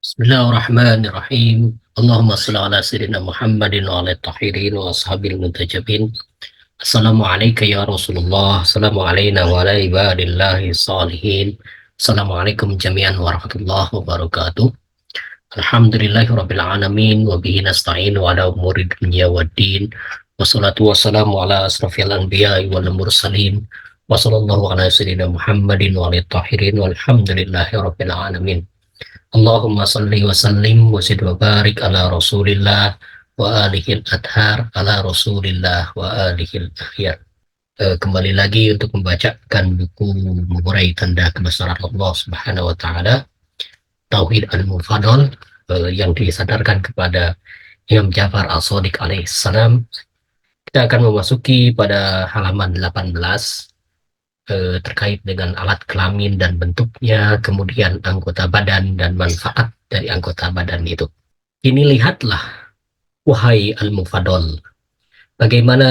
Bismillahirrahmanirrahim. Allahumma salli ala sayyidina Muhammadin wa ala tahirin wa ashabil muntajabin. Assalamualaikum ya Rasulullah. Assalamualaikum wa ala ibadillahi salihin. Assalamualaikum jami'an warahmatullahi wabarakatuh. Alhamdulillahi rabbil alamin wa bihi nasta'in wa ala umuri dunya waddin. Wassalatu wassalamu ala asrafil anbiya'i wal mursalin. Wa sallallahu ala sayyidina Muhammadin wa ala tahirin walhamdulillahi rabbil alamin. Allahumma salli wa sallim wa zid wa barik ala rasulillah wa alihil adhar ala rasulillah wa alihil akhyar. Kembali lagi untuk membacakan buku mengurai tanda kebesaran Allah Subhanahu wa taala, Tauhid Al-Mufadhal, yang disadarkan kepada Imam Ja'far As-Shadiq alaihissalam. Kita akan memasuki pada halaman 18, terkait dengan alat kelamin dan bentuknya, kemudian anggota badan dan manfaat dari anggota badan itu. Kini lihatlah, wahai Al-Mufadol, bagaimana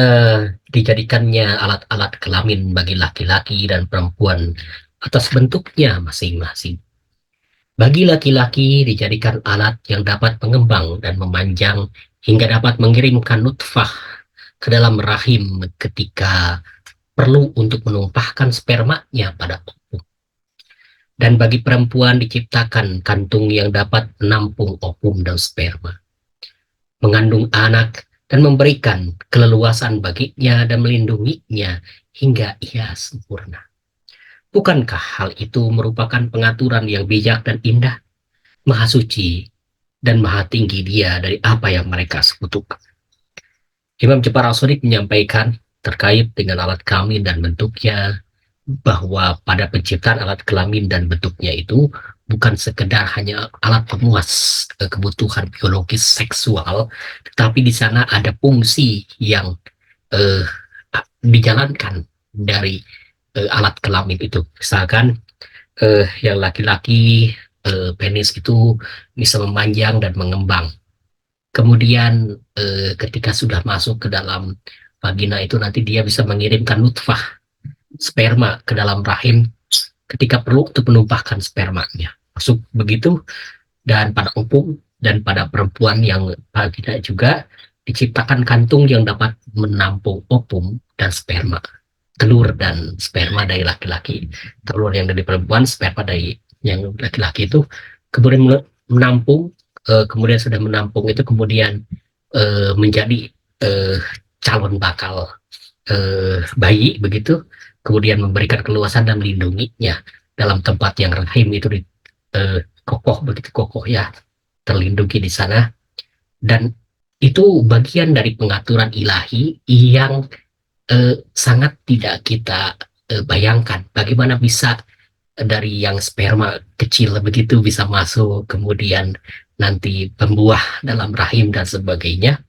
dijadikannya alat-alat kelamin bagi laki-laki dan perempuan atas bentuknya masing-masing. Bagi laki-laki dijadikan alat yang dapat mengembang dan memanjang hingga dapat mengirimkan nutfah ke dalam rahim ketika perlu untuk menumpahkan spermanya pada opum. Dan bagi perempuan diciptakan kantung yang dapat menampung opum dan sperma, mengandung anak dan memberikan keleluasan baginya dan melindunginya hingga ia sempurna. Bukankah hal itu merupakan pengaturan yang bijak dan indah, maha suci dan maha tinggi dia dari apa yang mereka sekutukan? Imam Ja'far As-Shadiq menyampaikan terkait dengan alat kelamin dan bentuknya, bahwa pada penciptaan alat kelamin dan bentuknya itu bukan sekedar hanya alat pemuas kebutuhan biologis seksual, tetapi di sana ada fungsi yang uh, dijalankan dari alat kelamin itu. Misalkan yang laki-laki, penis itu bisa memanjang dan mengembang. Kemudian ketika sudah masuk ke dalam vagina itu nanti dia bisa mengirimkan nutfah, sperma ke dalam rahim ketika perlu untuk menumpahkan spermanya. Masuk begitu. Dan pada opum dan pada perempuan yang vagina juga diciptakan kantung yang dapat menampung opum dan sperma. Telur dan sperma dari laki-laki, telur yang dari perempuan, sperma dari yang laki-laki itu kemudian menampung, kemudian sudah menampung itu kemudian menjadi calon bakal bayi begitu, kemudian memberikan keluasan dan melindunginya dalam tempat yang rahim itu kokoh, begitu kokoh ya, terlindungi di sana. Dan itu bagian dari pengaturan ilahi yang sangat tidak kita bayangkan. Bagaimana bisa dari yang sperma kecil begitu bisa masuk, kemudian nanti pembuah dalam rahim dan sebagainya.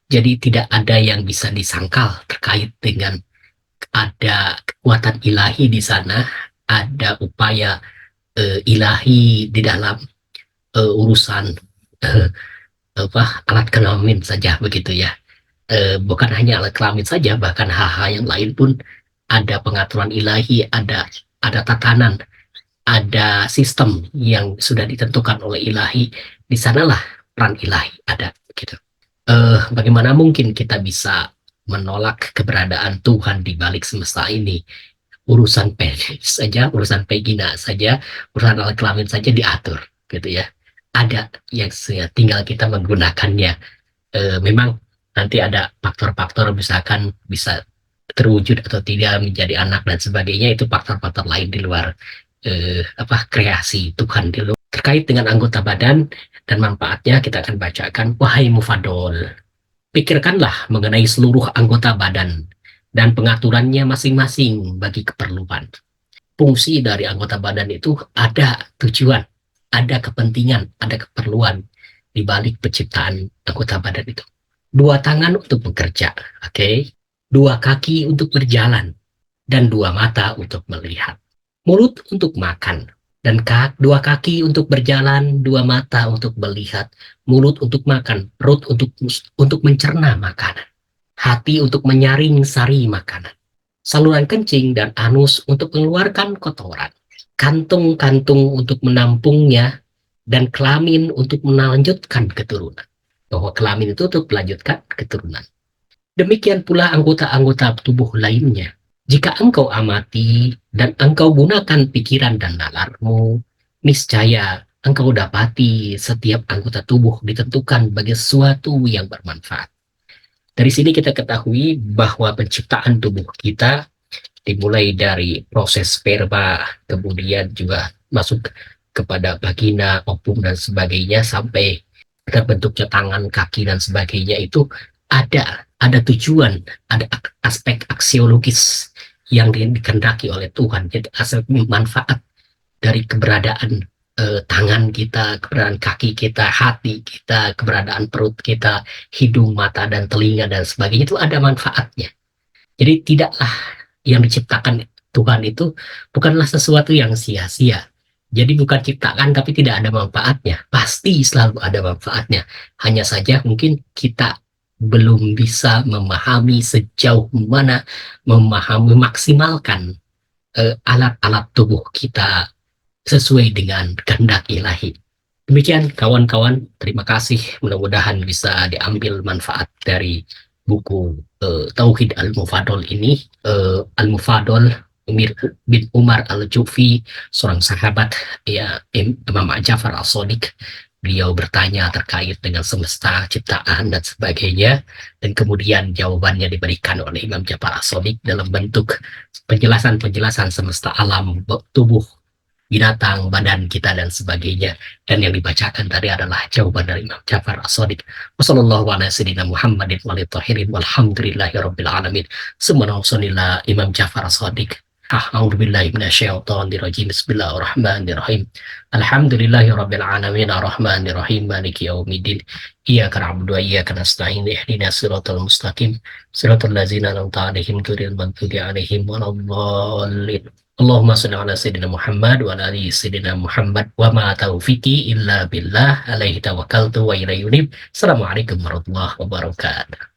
Jadi tidak ada yang bisa disangkal terkait dengan ada kekuatan ilahi di sana, ada upaya ilahi di dalam urusan uh, alat kelamin saja begitu ya. Bukan hanya alat kelamin saja, bahkan hal-hal yang lain pun ada pengaturan ilahi, ada tatanan, ada sistem yang sudah ditentukan oleh ilahi. Di sanalah peran ilahi ada gitu. Bagaimana mungkin kita bisa menolak keberadaan Tuhan di balik semesta ini? Urusan penis saja, urusan vagina saja, urusan alat kelamin saja diatur, gitu ya. Ada yang tinggal kita menggunakannya. Memang nanti ada faktor-faktor, misalkan bisa terwujud atau tidak menjadi anak dan sebagainya, itu faktor-faktor lain di luar kreasi Tuhan dulu. Terkait dengan anggota badan dan manfaatnya, kita akan bacakan, wahai Mufadol, pikirkanlah mengenai seluruh anggota badan dan pengaturannya masing-masing bagi keperluan. Fungsi dari anggota badan itu ada tujuan, ada kepentingan, ada keperluan di balik penciptaan anggota badan itu. Dua tangan untuk bekerja, oke? Okay? Dua kaki untuk berjalan, dan dua mata untuk melihat. Mulut untuk makan, dan dua kaki untuk berjalan, dua mata untuk melihat, mulut untuk makan, perut untuk mencerna makanan, hati untuk menyaring sari makanan, saluran kencing dan anus untuk mengeluarkan kotoran, kantung-kantung untuk menampungnya, dan kelamin untuk melanjutkan keturunan. Bahwa kelamin itu untuk melanjutkan keturunan. Demikian pula anggota-anggota tubuh lainnya. Jika engkau amati dan engkau gunakan pikiran dan nalarmu, niscaya engkau dapati setiap anggota tubuh ditentukan bagi sesuatu yang bermanfaat. Dari sini kita ketahui bahwa penciptaan tubuh kita dimulai dari proses sperma, kemudian juga masuk kepada vagina, ovum, dan sebagainya, sampai terbentuknya tangan, kaki, dan sebagainya, itu ada tujuan, ada aspek aksiologis yang dikehendaki oleh Tuhan. Jadi aspek manfaat dari keberadaan tangan kita, keberadaan kaki kita, hati kita, keberadaan perut kita, hidung, mata, dan telinga, dan sebagainya, itu ada manfaatnya. Jadi tidaklah yang diciptakan Tuhan itu bukanlah sesuatu yang sia-sia. Jadi bukan ciptaan tapi tidak ada manfaatnya. Pasti selalu ada manfaatnya. Hanya saja mungkin kita belum bisa memahami sejauh mana memaksimalkan alat-alat tubuh kita sesuai dengan kehendak ilahi. Demikian kawan-kawan, terima kasih. Mudah-mudahan bisa diambil manfaat dari buku Tauhid Al-Mufadol ini. Al-Mufadol Umir bin Umar Al-Jufi, seorang sahabat ya Imam Ja'far As-Shadiq. Beliau bertanya terkait dengan semesta, ciptaan, dan sebagainya. Dan kemudian jawabannya diberikan oleh Imam Ja'far As-Shadiq dalam bentuk penjelasan-penjelasan semesta alam, tubuh binatang, badan kita, dan sebagainya. Dan yang dibacakan tadi adalah jawaban dari Imam Ja'far As-Shadiq. Wassallallahu ala sayyidina Muhammadin wa alihi tahirin walhamdulillahi rabbil alamin. Subhanallah Imam Ja'far As-Shadiq. A'udzu billahi minasyaitonir rajim. Bismillahirrahmanirrahim. Alhamdulillahi rabbil alamin arrahmanir rahim maliki yaumiddin. Iyyaka na'budu wa iyyaka nasta'in ihdinas siratal mustaqim siratal ladzina an'amta 'alaihim ghairil maghdubi 'alaihim waladdallin. Allahumma shalli ala sayyidina Muhammad wa ala ali sayyidina Muhammad wa ma taufiqi illa billah alaihi tawakkaltu wa ilaihi unib. Assalamualaikum warahmatullahi wabarakatuh.